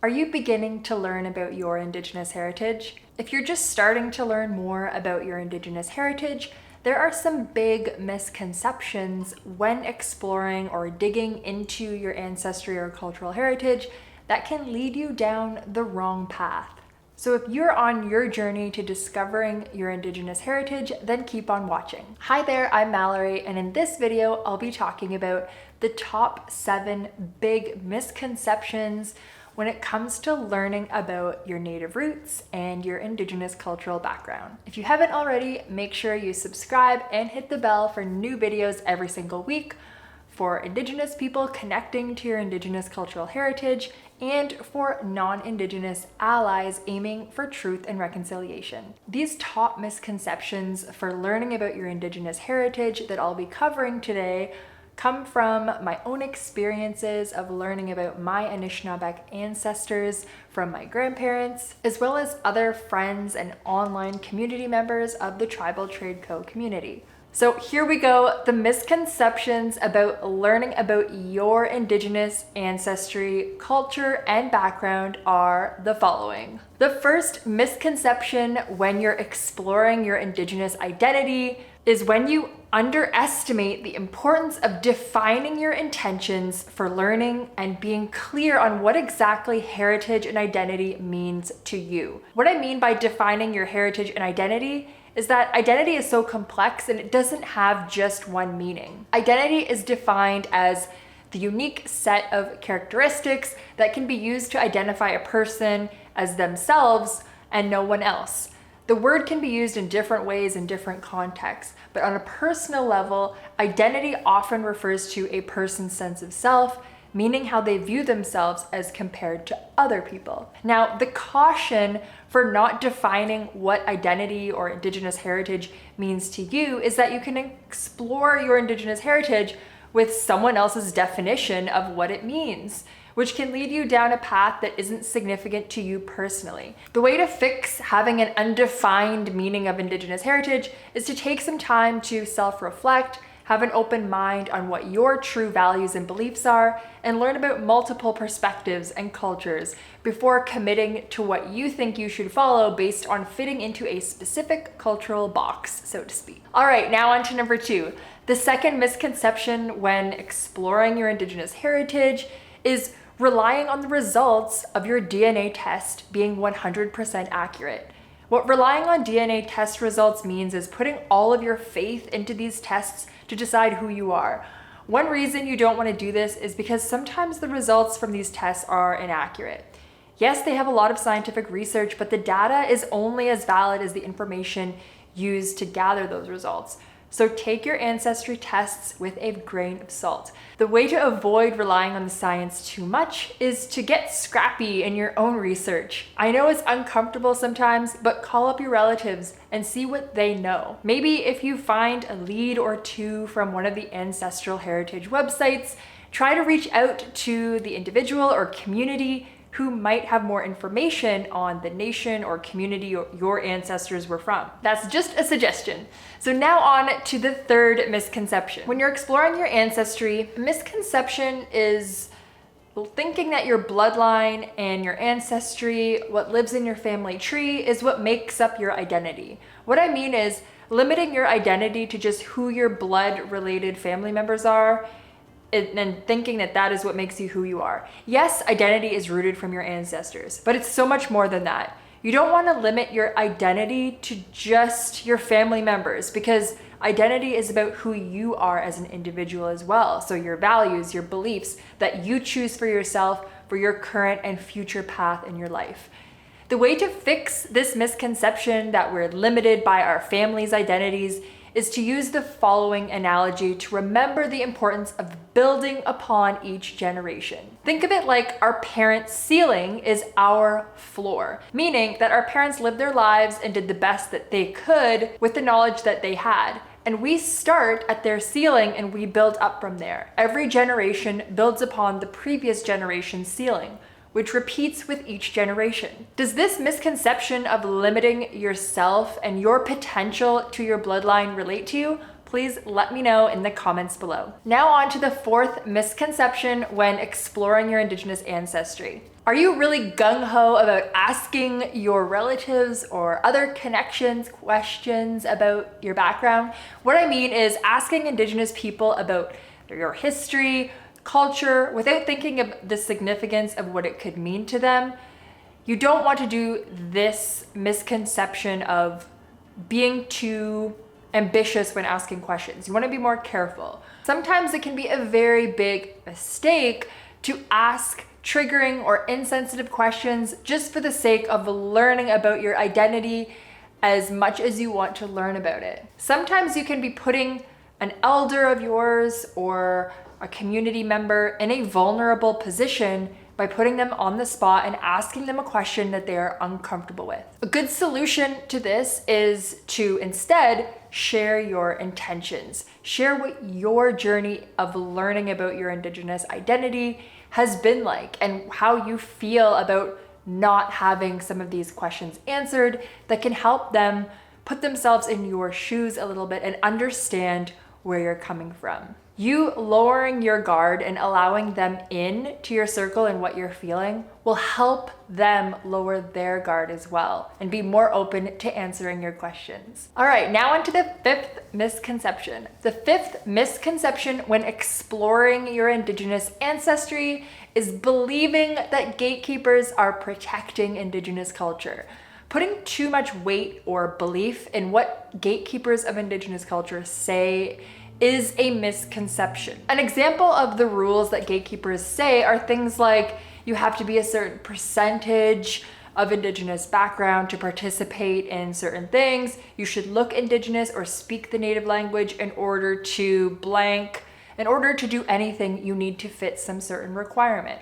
Are you beginning to learn about your Indigenous heritage? If you're just starting to learn more about your Indigenous heritage, there are some big misconceptions when exploring or digging into your ancestry or cultural heritage that can lead you down the wrong path. So if you're on your journey to discovering your Indigenous heritage, then keep on watching. Hi there, I'm Mallory, and in this video, I'll be talking about the top 7 big misconceptions when it comes to learning about your Native roots and your Indigenous cultural background. If you haven't already, make sure you subscribe and hit the bell for new videos every single week for Indigenous people connecting to your Indigenous cultural heritage and for non-Indigenous allies aiming for truth and reconciliation. These top misconceptions for learning about your Indigenous heritage that I'll be covering today come from my own experiences of learning about my Anishinaabeg ancestors from my grandparents, as well as other friends and online community members of the Tribal Trade Co community. So here we go. The misconceptions about learning about your Indigenous ancestry, culture, and background are the following. The first misconception when you're exploring your Indigenous identity is when you underestimate the importance of defining your intentions for learning and being clear on what exactly heritage and identity means to you. What I mean by defining your heritage and identity is that identity is so complex and it doesn't have just one meaning. Identity is defined as the unique set of characteristics that can be used to identify a person as themselves and no one else. The word can be used in different ways in different contexts, but on a personal level, identity often refers to a person's sense of self, meaning how they view themselves as compared to other people. Now, the caution for not defining what identity or Indigenous heritage means to you is that you can explore your Indigenous heritage with someone else's definition of what it means, which can lead you down a path that isn't significant to you personally. The way to fix having an undefined meaning of Indigenous heritage is to take some time to self-reflect, have an open mind on what your true values and beliefs are, and learn about multiple perspectives and cultures before committing to what you think you should follow based on fitting into a specific cultural box, so to speak. All right, now on to number 2. The second misconception when exploring your Indigenous heritage is relying on the results of your DNA test being 100% accurate. What relying on DNA test results means is putting all of your faith into these tests to decide who you are. One reason you don't want to do this is because sometimes the results from these tests are inaccurate. Yes, they have a lot of scientific research, but the data is only as valid as the information used to gather those results. So take your ancestry tests with a grain of salt. The way to avoid relying on the science too much is to get scrappy in your own research. I know it's uncomfortable sometimes, but call up your relatives and see what they know. Maybe if you find a lead or two from one of the ancestral heritage websites, try to reach out to the individual or community who might have more information on the nation or community your ancestors were from. That's just a suggestion. So now on to the third misconception. When you're exploring your ancestry, a misconception is thinking that your bloodline and your ancestry, what lives in your family tree, is what makes up your identity. What I mean is limiting your identity to just who your blood-related family members are and thinking that that is what makes you who you are. Yes, identity is rooted from your ancestors, but it's so much more than that. You don't want to limit your identity to just your family members because identity is about who you are as an individual as well. So your values, your beliefs that you choose for yourself for your current and future path in your life. The way to fix this misconception that we're limited by our family's identities is to use the following analogy to remember the importance of building upon each generation. Think of it like our parents' ceiling is our floor, meaning that our parents lived their lives and did the best that they could with the knowledge that they had. And we start at their ceiling and we build up from there. Every generation builds upon the previous generation's ceiling, which repeats with each generation. Does this misconception of limiting yourself and your potential to your bloodline relate to you? Please let me know in the comments below. Now on to the fourth misconception when exploring your Indigenous ancestry. Are you really gung-ho about asking your relatives or other connections questions about your background? What I mean is asking Indigenous people about your history, culture, without thinking of the significance of what it could mean to them. You don't want to do this misconception of being too ambitious when asking questions. You want to be more careful. Sometimes it can be a very big mistake to ask triggering or insensitive questions just for the sake of learning about your identity as much as you want to learn about it. Sometimes you can be putting an elder of yours or a community member in a vulnerable position by putting them on the spot and asking them a question that they are uncomfortable with. A good solution to this is to instead share your intentions. Share what your journey of learning about your Indigenous identity has been like and how you feel about not having some of these questions answered that can help them put themselves in your shoes a little bit and understand where you're coming from. You lowering your guard and allowing them in to your circle and what you're feeling will help them lower their guard as well and be more open to answering your questions. All right, now onto the fifth misconception. The fifth misconception when exploring your Indigenous ancestry is believing that gatekeepers are protecting Indigenous culture. Putting too much weight or belief in what gatekeepers of Indigenous culture say is a misconception. An example of the rules that gatekeepers say are things like you have to be a certain percentage of Indigenous background to participate in certain things. You should look Indigenous or speak the native language in order to blank. In order to do anything, you need to fit some certain requirement.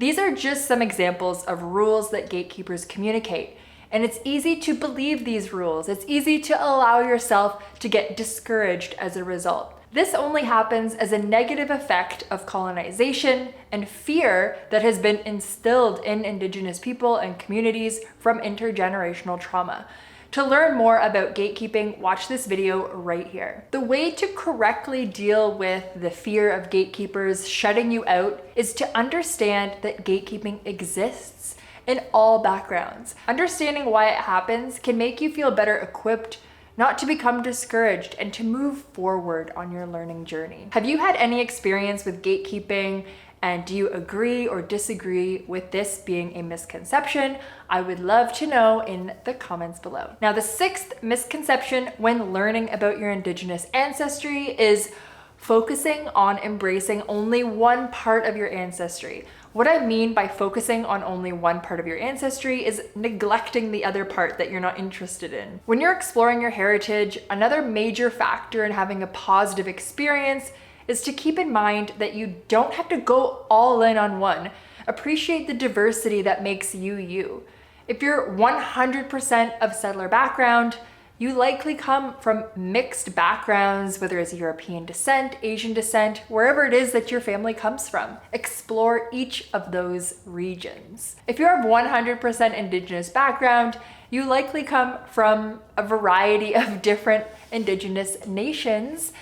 These are just some examples of rules that gatekeepers communicate. And it's easy to believe these rules. It's easy to allow yourself to get discouraged as a result. This only happens as a negative effect of colonization and fear that has been instilled in Indigenous people and communities from intergenerational trauma. To learn more about gatekeeping, watch this video right here. The way to correctly deal with the fear of gatekeepers shutting you out is to understand that gatekeeping exists in all backgrounds. Understanding why it happens can make you feel better equipped not to become discouraged and to move forward on your learning journey. Have you had any experience with gatekeeping, and do you agree or disagree with this being a misconception? I would love to know in the comments below. Now, the sixth misconception when learning about your Indigenous ancestry is focusing on embracing only one part of your ancestry. What I mean by focusing on only one part of your ancestry is neglecting the other part that you're not interested in. When you're exploring your heritage, another major factor in having a positive experience is to keep in mind that you don't have to go all in on one. Appreciate the diversity that makes you you. If you're 100% of settler background, you likely come from mixed backgrounds, whether it's European descent, Asian descent, wherever it is that your family comes from. Explore each of those regions. If you're of 100% Indigenous background, you likely come from a variety of different Indigenous nations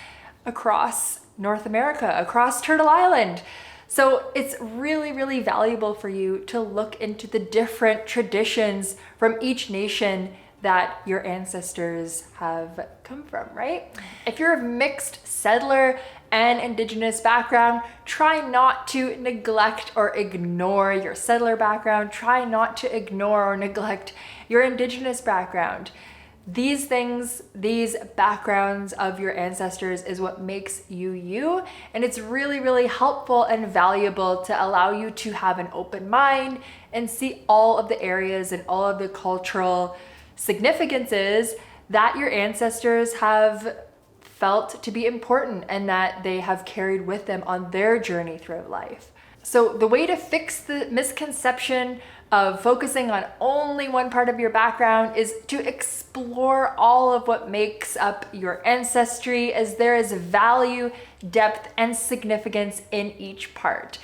across North America, across Turtle Island. So it's really, really valuable for you to look into the different traditions from each nation that your ancestors have come from, right? If you're of mixed settler and Indigenous background, try not to neglect or ignore your settler background. Try not to ignore or neglect your Indigenous background. These things, these backgrounds of your ancestors is what makes you you. And it's really, really helpful and valuable to allow you to have an open mind and see all of the areas and all of the cultural significances that your ancestors have felt to be important and that they have carried with them on their journey through life. So the way to fix the misconception of focusing on only one part of your background is to explore all of what makes up your ancestry, as there is value, depth, and significance in each part.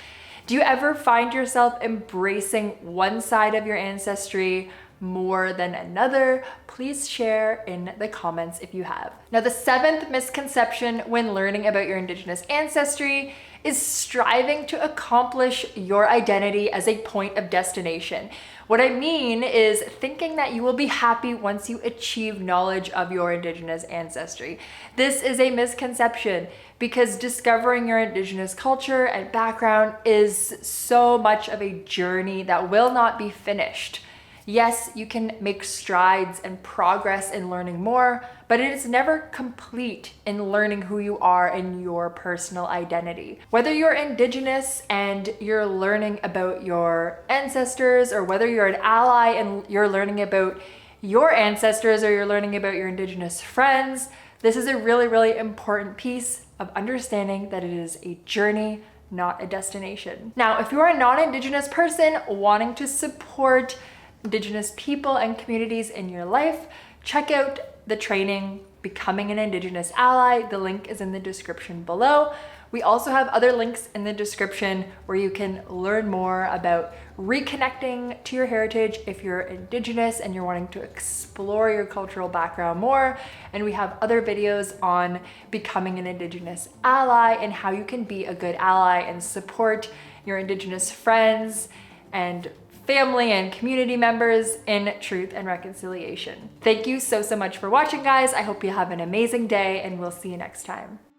Do you ever find yourself embracing one side of your ancestry more than another? Please share in the comments if you have. Now, the seventh misconception when learning about your Indigenous ancestry is striving to accomplish your identity as a point of destination. What I mean is thinking that you will be happy once you achieve knowledge of your Indigenous ancestry. This is a misconception because discovering your Indigenous culture and background is so much of a journey that will not be finished. Yes, you can make strides and progress in learning more, but it is never complete in learning who you are and your personal identity. Whether you're Indigenous and you're learning about your ancestors, or whether you're an ally and you're learning about your ancestors, or you're learning about your Indigenous friends, this is a really, really important piece of understanding that it is a journey, not a destination. Now, if you're a non-Indigenous person wanting to support Indigenous people and communities in your life, check out the training, Becoming an Indigenous Ally. The link is in the description below. We also have other links in the description where you can learn more about reconnecting to your heritage if you're Indigenous and you're wanting to explore your cultural background more. And we have other videos on becoming an Indigenous ally and how you can be a good ally and support your Indigenous friends and family and community members in truth and reconciliation. Thank you so much for watching, guys. I hope you have an amazing day, and we'll see you next time.